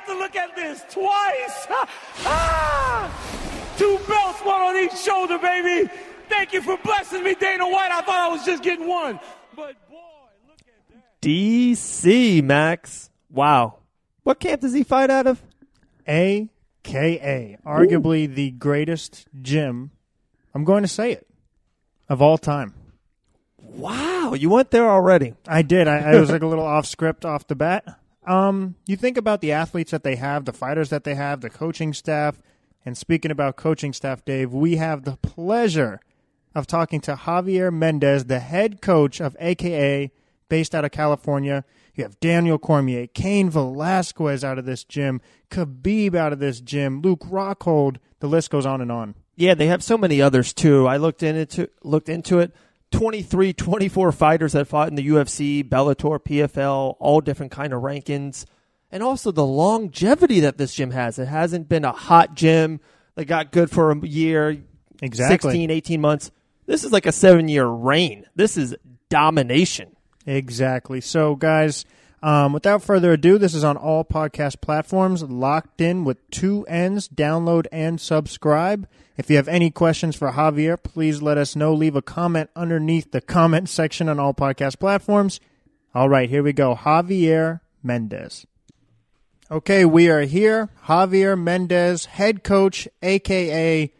get to look at this twice. Two belts, one on each shoulder, baby. Thank you for blessing me, Dana White. I thought I was just getting one. But, boy, look at that. DC, Max. Wow. What camp does he fight out of? AKA. Arguably the greatest gym, I'm going to say it, of all time. Wow. You went there already. I did. I was like a little off script off the bat. You think about the athletes that they have, the fighters that they have, the coaching staff. And speaking about coaching staff, Dave, we have the pleasure of talking to Javier Mendes, the head coach of AKA, based out of California. You have Daniel Cormier, Cain Velasquez out of this gym, Khabib out of this gym, Luke Rockhold. The list goes on and on. Yeah, they have so many others, too. I looked into it. 23, 24 fighters that fought in the UFC, Bellator, PFL, all different kind of rankings. And also the longevity that this gym has. It hasn't been a hot gym that got good for a year, exactly. 16, 18 months. This is like a 7-year reign. This is domination. Exactly. So, guys, without further ado, this is on all podcast platforms, Locked In with 2 N's. Download and subscribe. If you have any questions for Javier, please let us know. Leave a comment underneath the comment section on all podcast platforms. All right, here we go. Javier Mendes. Okay, we are here. Javier Mendes, head coach, a.k.a.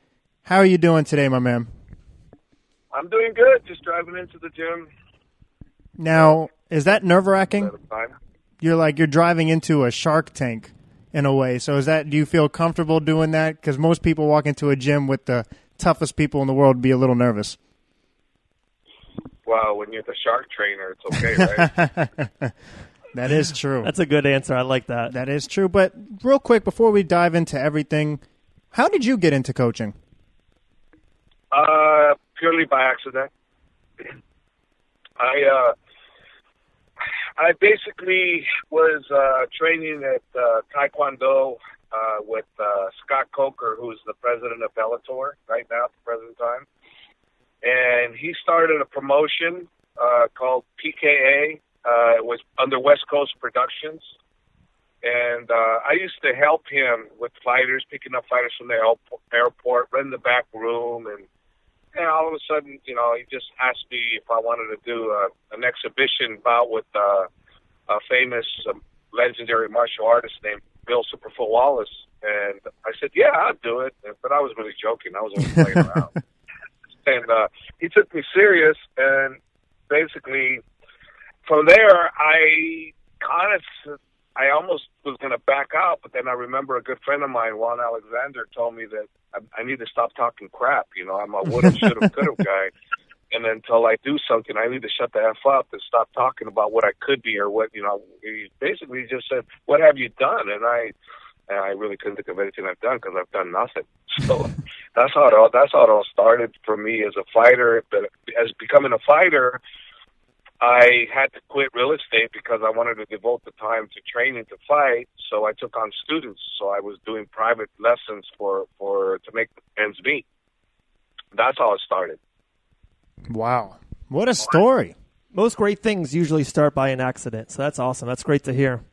How are you doing today, my man? I'm doing good. Just driving into the gym. Now, is that nerve-wracking? You're driving into a Shark Tank in a way. So do you feel comfortable doing that? Because most people walk into a gym with the toughest people in the world be a little nervous. Well, when you're the shark trainer, it's okay, right? That is true. That's a good answer. I like that. That is true. But real quick, before we dive into everything, how did you get into coaching? Purely by accident. I basically was training at Taekwondo with Scott Coker, who's the president of Bellator right now at the present time. And he started a promotion called PKA. It was under West Coast Productions. And I used to help him with fighters, picking up fighters from the airport, rent the back room. And all of a sudden, he just asked me if I wanted to do an exhibition bout with a famous legendary martial artist named Bill Superfoot Wallace. And I said, yeah, I'll do it. But I was really joking. I was only playing around. And he took me serious. And basically, from there, I almost was going to back out, but then I remember a good friend of mine, Juan Alexander, told me that I need to stop talking crap. I'm a woulda, shoulda, coulda guy. And until I do something, I need to shut the F up and stop talking about what I could be or what, he basically just said, what have you done? And I really couldn't think of anything I've done because I've done nothing. So that's how it all started for me as a fighter. But as becoming a fighter, I had to quit real estate because I wanted to devote the time to training to fight. So I took on students. So I was doing private lessons to make ends meet. That's how it started. Wow. What a story. Most great things usually start by an accident. So that's awesome. That's great to hear.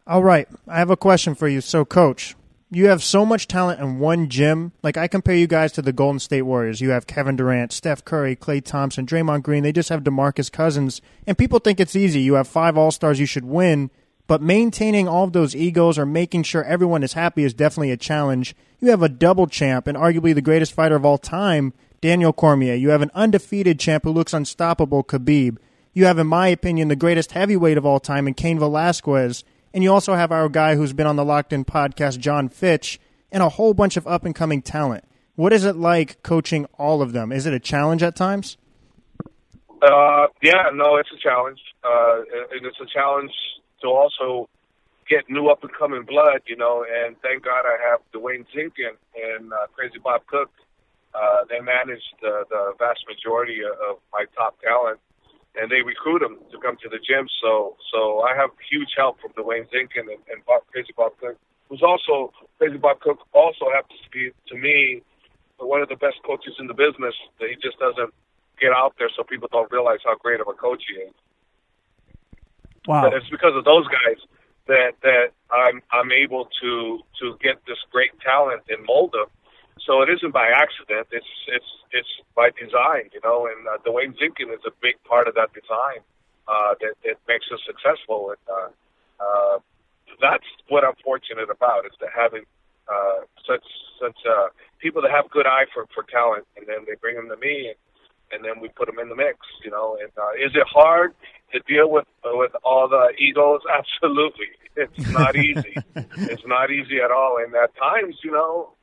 All right. I have a question for you. So, Coach, you have so much talent in one gym. Like, I compare you guys to the Golden State Warriors. You have Kevin Durant, Steph Curry, Klay Thompson, Draymond Green. They just have DeMarcus Cousins. And people think it's easy. You have 5 All-Stars you should win. But maintaining all of those egos or making sure everyone is happy is definitely a challenge. You have a double champ and arguably the greatest fighter of all time, Daniel Cormier. You have an undefeated champ who looks unstoppable, Khabib. You have, in my opinion, the greatest heavyweight of all time in Cain Velasquez. And you also have our guy who's been on the Locked In podcast, John Fitch, and a whole bunch of up-and-coming talent. What is it like coaching all of them? Is it a challenge at times? Yeah, no, it's a challenge. And it's a challenge to also get new up-and-coming blood, and thank God I have Dwayne Zinkin and Crazy Bob Cook. They manage the vast majority of my top talent. And they recruit them to come to the gym. So I have huge help from Dwayne Zinkin and Crazy Bob Cook, Crazy Bob Cook also happens to be, to me, one of the best coaches in the business. He just doesn't get out there so people don't realize how great of a coach he is. Wow. But it's because of those guys that I'm able to get this great talent and mold them. So it isn't by accident. It's by design, you know. And Dwayne Zinkin is a big part of that design that makes us successful. And that's what I'm fortunate about, is to having such people that have good eye for talent, and then they bring them to me, and then we put them in the mix, you know. And is it hard to deal with all the egos? Absolutely. It's not easy. It's not easy at all. And at times, you know,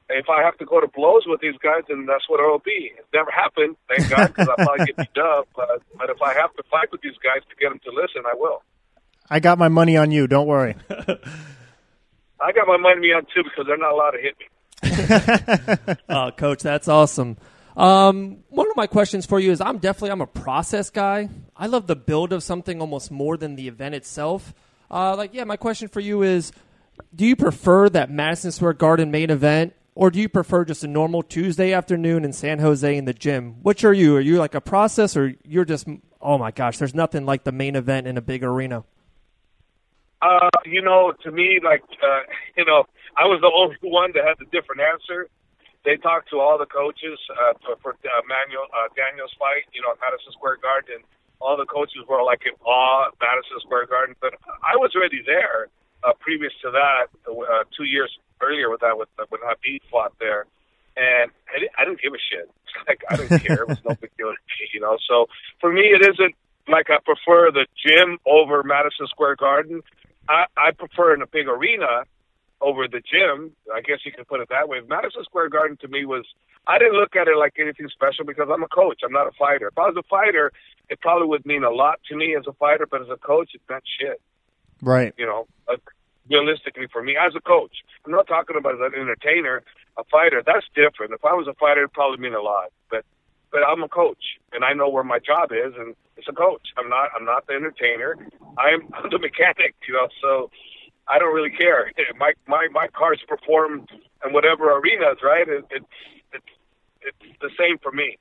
if I have to go to blows with these guys, then that's what it'll be. It's never happened, thank God, because I'll probably get beat up. But if I have to fight with these guys to get them to listen, I will. I got my money on you. Don't worry. I got my money on too, because they're not allowed to hit me. Oh, Coach, that's awesome. One of my questions for you is I'm a process guy. I love the build of something almost more than the event itself. My question for you is, do you prefer that Madison Square Garden main event, or do you prefer just a normal Tuesday afternoon in San Jose in the gym? Which are you? Are you like a process, or you're just, oh my gosh, there's nothing like the main event in a big arena? You know, to me, I was the only one that had the different answer. They talked to all the coaches for Daniel's fight, you know, at Madison Square Garden. All the coaches were like in awe at Madison Square Garden. But I was already there previous to that, 2 years earlier with that, when Khabib fought there. And I didn't give a shit. Like, I didn't care. It was no big deal to me, you know. So for me, it isn't like I prefer the gym over Madison Square Garden. I prefer in a big arena over the gym. I guess you can put it that way. Madison Square Garden to me I didn't look at it like anything special, because I'm a coach. I'm not a fighter. If I was a fighter, it probably would mean a lot to me as a fighter, but as a coach, it meant shit. Right. You know, realistically for me as a coach. I'm not talking about as an entertainer, a fighter. That's different. If I was a fighter, it'd probably mean a lot. But I'm a coach, and I know where my job is, and it's a coach. I'm not the entertainer. I'm the mechanic, you know, so I don't really care. My cars perform in whatever arenas, right? It's the same for me,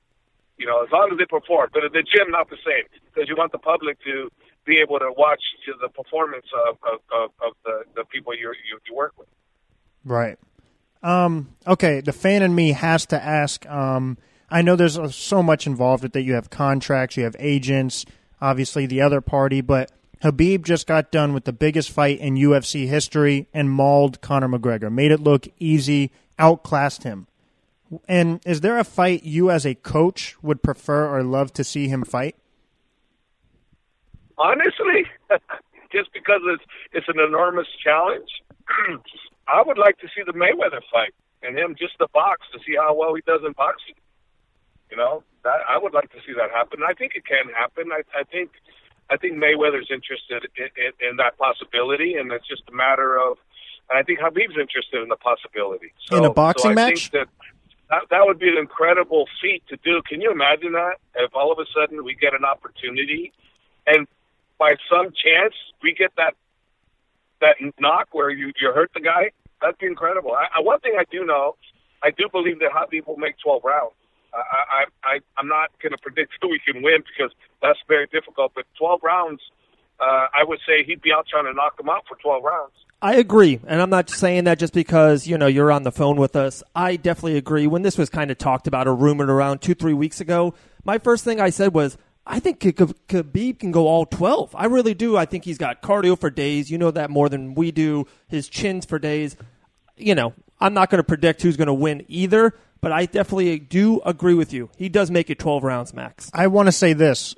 you know, as long as they perform. But at the gym, not the same, because you want the public to be able to watch the performance of the people you work with. Right. Okay, the fan in me has to ask, I know there's so much involved with that. You have contracts, you have agents, obviously the other party, but Khabib just got done with the biggest fight in UFC history and mauled Conor McGregor, made it look easy, outclassed him. And is there a fight you as a coach would prefer or love to see him fight? Honestly, just because it's an enormous challenge, I would like to see the Mayweather fight and him just the box to see how well he does in boxing. You know, I would like to see that happen. I think it can happen. I think Mayweather's interested in that possibility, and it's just a matter of. And I think Khabib's interested in the possibility. So, in a boxing match, I think that would be an incredible feat to do. Can you imagine that? If all of a sudden we get an opportunity, and by some chance we get that knock where you hurt the guy, that'd be incredible. One thing I do know, I do believe that Khabib will make 12 rounds. I'm not going to predict who we can win, because that's very difficult. But 12 rounds, I would say he'd be out trying to knock him out for 12 rounds. I agree, and I'm not saying that just because, you know, you're on the phone with us. I definitely agree. When this was kind of talked about or rumored around 2-3 weeks ago, my first thing I said was, I think Khabib can go all 12. I really do. I think he's got cardio for days. You know that more than we do. His chins for days. You know, I'm not going to predict who's going to win either, but I definitely do agree with you. He does make it 12 rounds max. I want to say this.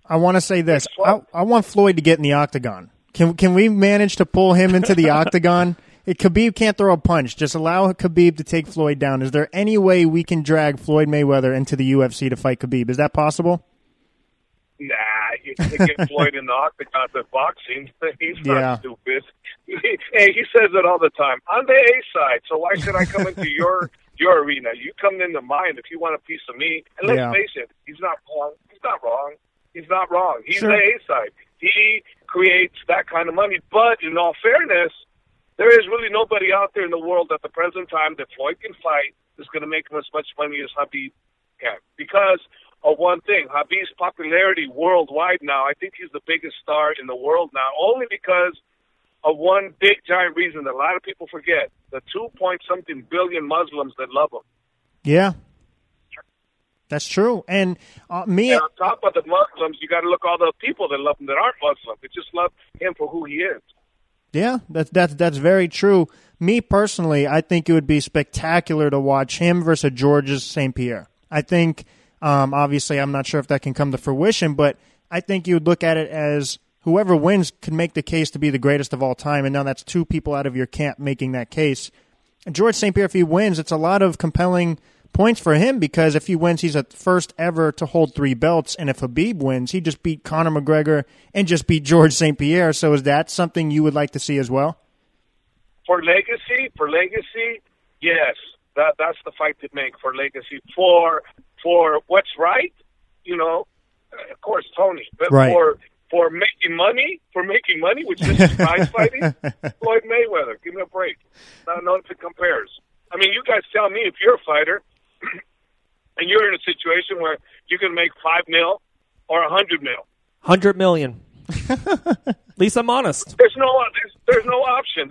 I want Floyd to get in the octagon. Can we manage to pull him into the octagon? Khabib can't throw a punch. Just allow Khabib to take Floyd down. Is there any way we can drag Floyd Mayweather into the UFC to fight Khabib? Is that possible? Nah, you can get Floyd in the octagon for boxing. He's not stupid. Hey, he says it all the time. I'm the A side, so why should I come into your arena? You come into mine if you want a piece of me. And let's face it, he's not wrong. He's not wrong. He's the A side. He creates that kind of money. But in all fairness, there is really nobody out there in the world at the present time that Floyd can fight that's going to make him as much money as Khabib can. Because of one thing, Khabib's popularity worldwide now, I think he's the biggest star in the world now, only because one big giant reason that a lot of people forget: the 2-point-something billion Muslims that love him. Yeah, that's true. And And on top of the Muslims, you got to look at all the people that love him that aren't Muslim. They just love him for who he is. Yeah, that's very true. Me personally, I think it would be spectacular to watch him versus Georges St. Pierre. I think, obviously, I'm not sure if that can come to fruition, but I think you would look at it as whoever wins could make the case to be the greatest of all time, and now that's two people out of your camp making that case. And Georges St. Pierre, if he wins, it's a lot of compelling points for him because if he wins, he's the first ever to hold 3 belts, and if Khabib wins, he just beat Conor McGregor and just beat Georges St. Pierre. So is that something you would like to see as well? For legacy, yes, that's the fight to make for legacy. For what's right, of course, Tony. But right. For making money, which is prize fighting, Floyd Mayweather. Give me a break. I don't know if it compares. I mean, you guys tell me if you're a fighter and you're in a situation where you can make $5 million or $100 million. $100 million. At least I'm honest. There's no option.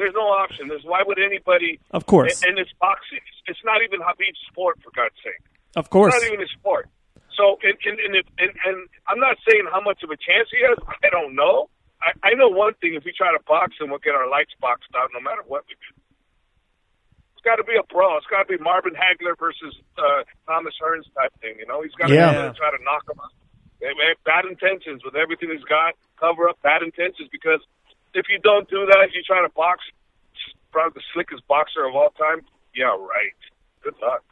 Why would anybody? Of course. And it's boxing. It's not even Khabib's sport, for God's sake. Of course. It's not even his sport. So, and I'm not saying how much of a chance he has. I don't know. I know one thing: if we try to box him, we'll get our lights boxed out, no matter what we do. It's got to be a brawl. It's got to be Marvin Hagler versus Thomas Hearns type thing. He's got to try to knock him out. They have bad intentions with everything he's got. Cover up bad intentions because if you don't do that, if you try to box, probably the slickest boxer of all time. Yeah, right. Good luck.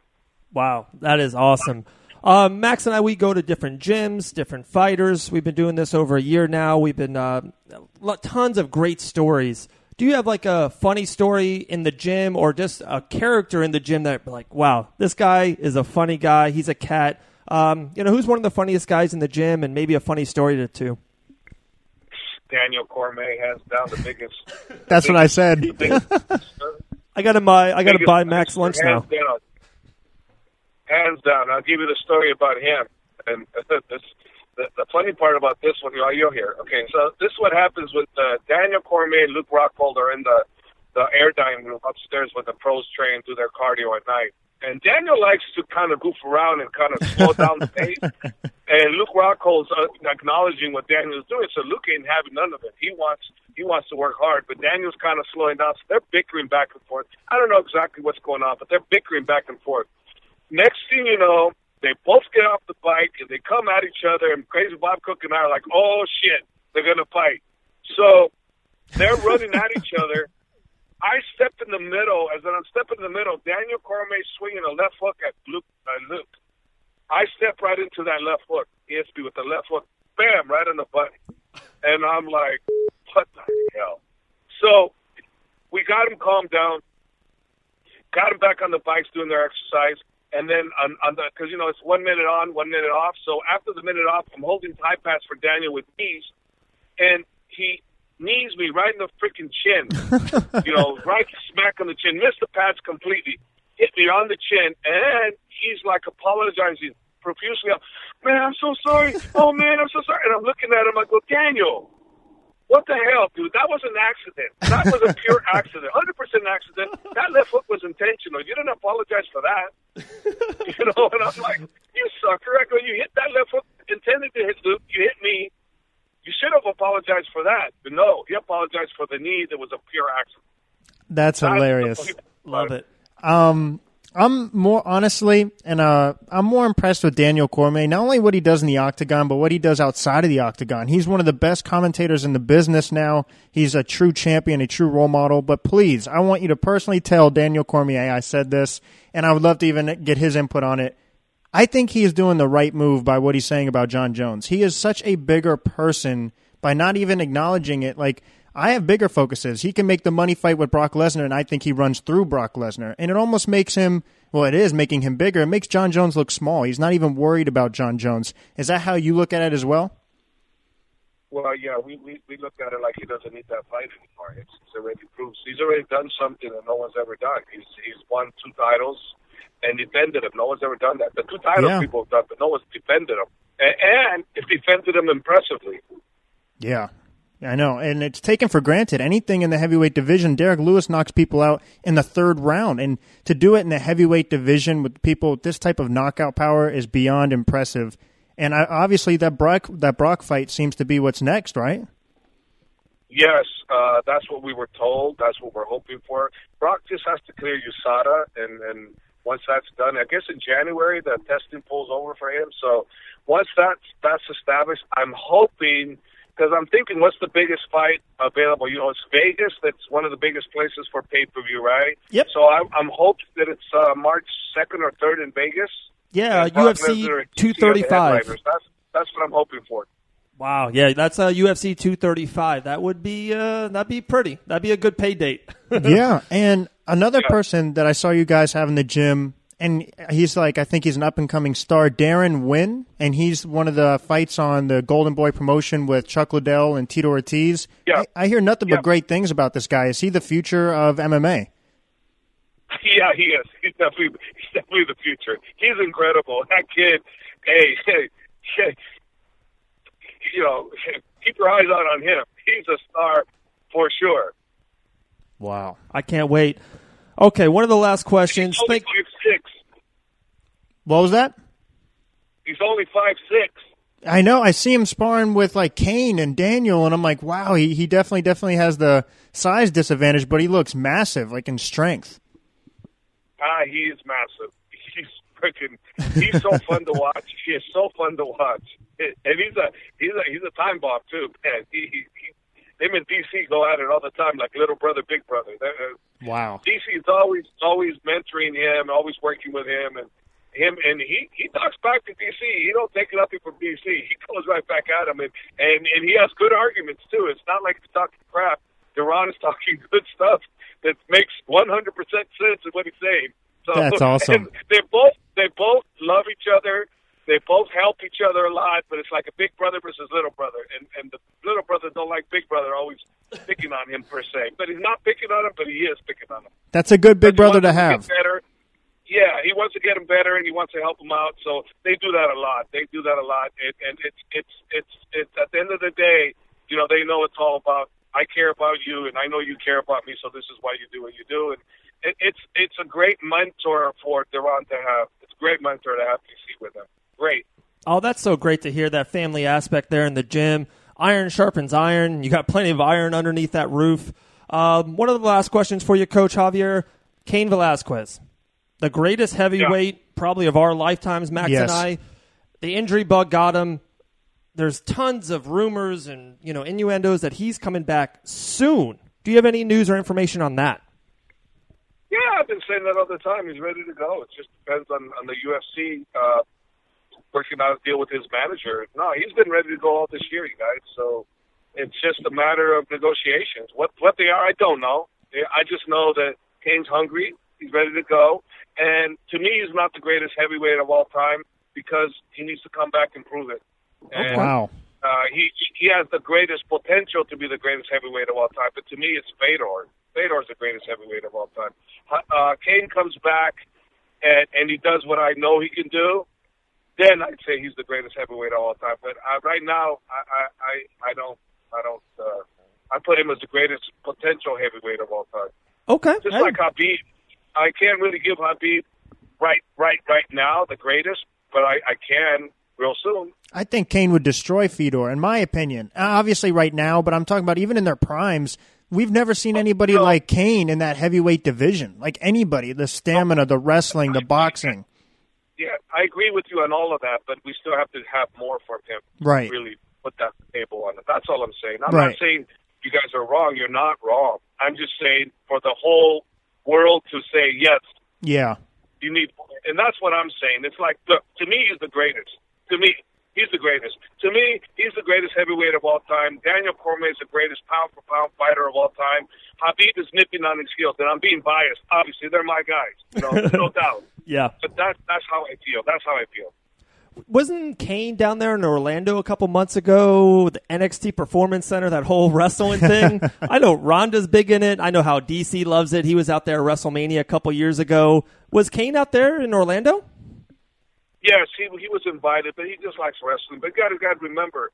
Wow, that is awesome. Max and I, we go to different gyms, different fighters. We've been doing this over a year now. We've been tons of great stories. Do you have like a funny story in the gym or just a character in the gym that like, wow, this guy is a funny guy. He's a cat. Who's one of the funniest guys in the gym and maybe a funny story or two? Daniel Cormier, hands down the biggest. What I said. I got to buy Max lunch now. Hands down. I'll give you the story about him. And the funny part about this one, you'll hear. Okay, so this is what happens with Daniel Cormier and Luke Rockhold are in the air dining room upstairs with the pros train, do their cardio at night. And Daniel likes to kind of goof around and kind of slow down the pace. And Luke Rockhold's acknowledging what Daniel's doing. So Luke ain't having none of it. He wants to work hard, but Daniel's kind of slowing down. So they're bickering back and forth. I don't know exactly what's going on, but they're bickering back and forth. Next thing you know, they both get off the bike and they come at each other. And Crazy Bob Cook and I are like, oh, shit, they're going to fight. So they're running at each other. I step in the middle. As I'm stepping in the middle, Daniel Cormier swinging a left hook at Luke. I step right into that left hook. He hits me with the left hook. Bam, right on the butt. And I'm like, what the hell? So we got him calmed down, got him back on the bikes doing their exercise. And then because, it's 1 minute on, 1 minute off. So after the minute off, I'm holding tie pads for Daniel with knees. And he knees me right in the freaking chin, right smack on the chin, missed the pads completely, hit me on the chin, and he's like apologizing profusely. Man, I'm so sorry. Oh, man, I'm so sorry. And I'm looking at him, I go, Daniel, what the hell, dude? That was an accident. That was a pure accident, 100% accident. That left hook was intentional. You didn't apologize for that. And I'm like, you sucker. I go, you hit that left hook, intended to hit Luke, you hit me. You should have apologized for that. But no, he apologized for the knee. That was a pure accident. That's hilarious. Love it. I'm more honestly, and I'm more impressed with Daniel Cormier. Not only what he does in the octagon, but what he does outside of the octagon. He's one of the best commentators in the business now. He's a true champion, a true role model. But please, I want you to personally tell Daniel Cormier I said this, and I would love to even get his input on it. I think he is doing the right move by what he's saying about Jon Jones. He is such a bigger person by not even acknowledging it. Like, I have bigger focuses. He can make the money fight with Brock Lesnar, and I think he runs through Brock Lesnar. And it almost makes him, well, it is making him bigger. It makes Jon Jones look small. He's not even worried about Jon Jones. Is that how you look at it as well? Well, yeah, we look at it like he doesn't need that fight anymore. It's already proved. He's already done something that no one's ever done. He's won 2 titles. And defended him. No one's ever done that. The 2 titles people have done, but no one's defended him. And it defended him impressively. Yeah. I know, and it's taken for granted. Anything in the heavyweight division, Derek Lewis knocks people out in the third round. And to do it in the heavyweight division with people with this type of knockout power is beyond impressive. And obviously that Brock fight seems to be what's next, right? Yes, that's what we were told. That's what we're hoping for. Brock just has to clear USADA, and once that's done, I guess in January the testing pulls over for him. So once that's established, I'm hoping, because I'm thinking, what's the biggest fight available? You know, it's Vegas. That's one of the biggest places for pay-per-view, right? Yep. So I'm hoping that it's March 2nd or 3rd in Vegas. Yeah, UFC 235. That's what I'm hoping for. Wow, yeah, that's UFC 235. That would be that'd be pretty. That'd be a good pay date. Yeah, and another person that I saw you guys have in the gym, and he's like, I think he's an up-and-coming star, Darren Wynn, and he's one of the fights on the Golden Boy promotion with Chuck Liddell and Tito Ortiz. Yeah. I hear nothing but great things about this guy. Is he the future of MMA? Yeah, he is. He's definitely the future. He's incredible. That kid, hey, you know, keep your eyes out on him. He's a star for sure. Wow. I can't wait. Okay, one of the last questions. He's only 5'6". What was that? He's only 5'6". I know. I see him sparring with like Cain and Daniel, and I'm like, wow, he definitely has the size disadvantage, but he looks massive, like in strength. He is massive. He's so fun to watch. He is so fun to watch. And he's a time bomb too, man. Him and DC go at it all the time, like little brother, big brother. Wow. DC is always mentoring him, always working with him, and he talks back to DC. He don't take nothing from DC. He goes right back at him, and he has good arguments too. It's not like he's talking crap. Duran is talking good stuff that makes 100% sense of what he's saying. So, that's awesome. They both love each other. They both help each other a lot, but it's like a big brother versus little brother. And the little brother don't like big brother always picking on him per se. But he's not picking on him, but he is picking on him. That's a good big brother to have. Yeah, he wants to get him better, and he wants to help him out. So they do that a lot. And it's at the end of the day, you know, they know it's all about, I care about you, and I know you care about me, so this is why you do what you do. And it's a great mentor for Duran to have. It's a great mentor to have DC with him. Great. Oh, that's so great to hear, that family aspect there in the gym. Iron sharpens iron. You got plenty of iron underneath that roof. One of the last questions for you, Coach Javier. Cain Velasquez, the greatest heavyweight probably of our lifetimes, Max and I. The injury bug got him. There's tons of rumors and innuendos that he's coming back soon. Do you have any news or information on that? Yeah, I've been saying that all the time. He's ready to go. It just depends on the UFC working out a deal with his manager. No, he's been ready to go all this year, you guys. So it's just a matter of negotiations. What they are, I don't know. I just know that Cain's hungry. He's ready to go. And to me, he's not the greatest heavyweight of all time because he needs to come back and prove it. And, wow. He has the greatest potential to be the greatest heavyweight of all time. But to me, it's Fedor. Fedor's the greatest heavyweight of all time. Cain comes back and he does what I know he can do. Then I'd say he's the greatest heavyweight of all time. But right now, I don't. I put him as the greatest potential heavyweight of all time. Okay. Just like Khabib, I can't really give Khabib right now the greatest, but I can real soon. I think Cain would destroy Fedor, in my opinion. Obviously, right now, but I'm talking about even in their primes. We've never seen anybody like Cain in that heavyweight division. Like anybody, the stamina, the wrestling, the boxing. Yeah, I agree with you on all of that, but we still have to have more for him. Right. To really put that table on it. That's all I'm saying. I'm right. not saying you guys are wrong. You're not wrong. I'm just saying for the whole world to say yes. Yeah. You need, and that's what I'm saying. It's like, look, to me, he's the greatest. To me, he's the greatest. To me, he's the greatest heavyweight of all time. Daniel Cormier is the greatest pound-for-pound fighter of all time. Khabib is nipping on his heels, and I'm being biased. Obviously, they're my guys, no doubt. Yeah. But that's how I feel. That's how I feel. Wasn't Cain down there in Orlando a couple months ago, the NXT Performance Center, that whole wrestling thing? I know Ronda's big in it. I know how DC loves it. He was out there at WrestleMania a couple years ago. Was Cain out there in Orlando? Yes, he was invited, but he just likes wrestling. But you got to remember,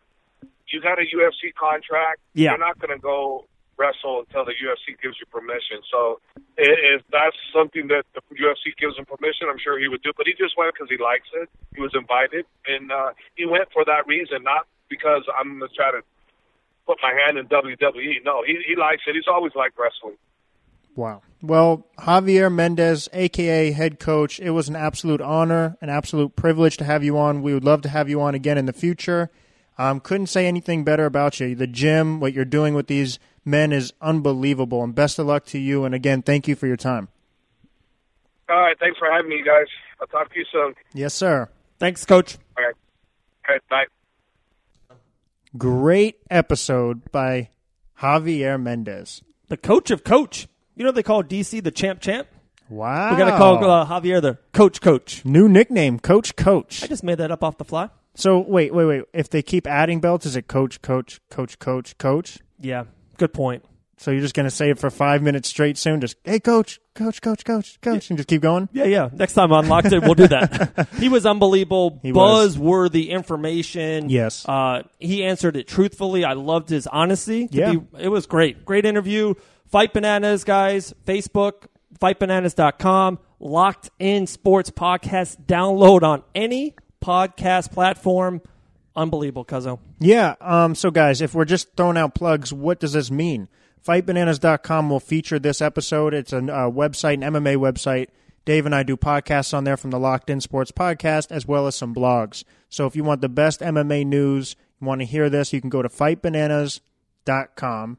you got a UFC contract. Yeah. You're not going to go wrestle until the UFC gives you permission. So if that's something that the UFC gives him permission, I'm sure he would do. But he just went because he likes it. He was invited, and he went for that reason, not because I'm going to try to put my hand in WWE. No, he likes it. He's always liked wrestling. Wow. Well, Javier Mendes, a.k.a. head coach, it was an absolute honor, an absolute privilege to have you on. We would love to have you on again in the future. Couldn't say anything better about you. The gym, what you're doing with these men is unbelievable, and best of luck to you. And again, thank you for your time. All right, thanks for having me, guys. I'll talk to you soon. Yes, sir. Thanks, Coach. All right, bye. Great episode by Javier Mendes. The coach of coach. You know they call DC the champ. Wow. We're going to call Javier the coach. New nickname, Coach. I just made that up off the fly. So, wait. If they keep adding belts, is it Coach? Yeah, good point. So you're just going to say it for 5 minutes straight soon? Just, hey, Coach, and just keep going? Yeah. Next time on Locked In, we'll do that. He was unbelievable. Buzzworthy information. Yes. He answered it truthfully. I loved his honesty. Yeah. It was great. Great interview. Fight Bananas, guys. Facebook, fightbananas.com. Locked In Sports Podcast. Download on any podcast platform. Unbelievable, Cuzzo. Yeah. So, guys, if we're just throwing out plugs, what does this mean? FightBananas.com will feature this episode. It's a website, an MMA website. Dave and I do podcasts on there from the Locked In Sports Podcast, as well as some blogs. So if you want the best MMA news, you want to hear this, you can go to FightBananas.com.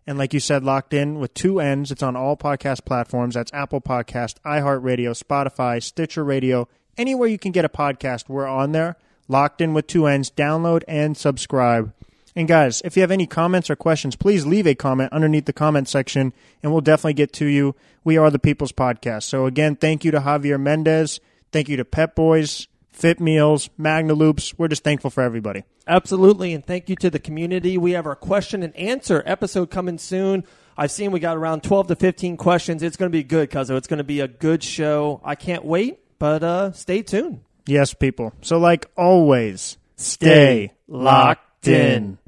And like you said, Locked In with 2 N's. It's on all podcast platforms. That's Apple Podcast, iHeartRadio, Spotify, Stitcher Radio. Anywhere you can get a podcast, we're on there. Locked In with 2 N's. Download and subscribe. And guys, if you have any comments or questions, please leave a comment underneath the comment section, and we'll definitely get to you. We are the People's Podcast. So again, thank you to Javier Mendes. Thank you to Pep-Boys, Fit Meals, Magna Loops. We're just thankful for everybody. Absolutely, and thank you to the community. We have our question and answer episode coming soon. I've seen we got around 12 to 15 questions. It's going to be good, Cuzzo. It's going to be a good show. I can't wait, but stay tuned. Yes, people. So like always, stay locked in.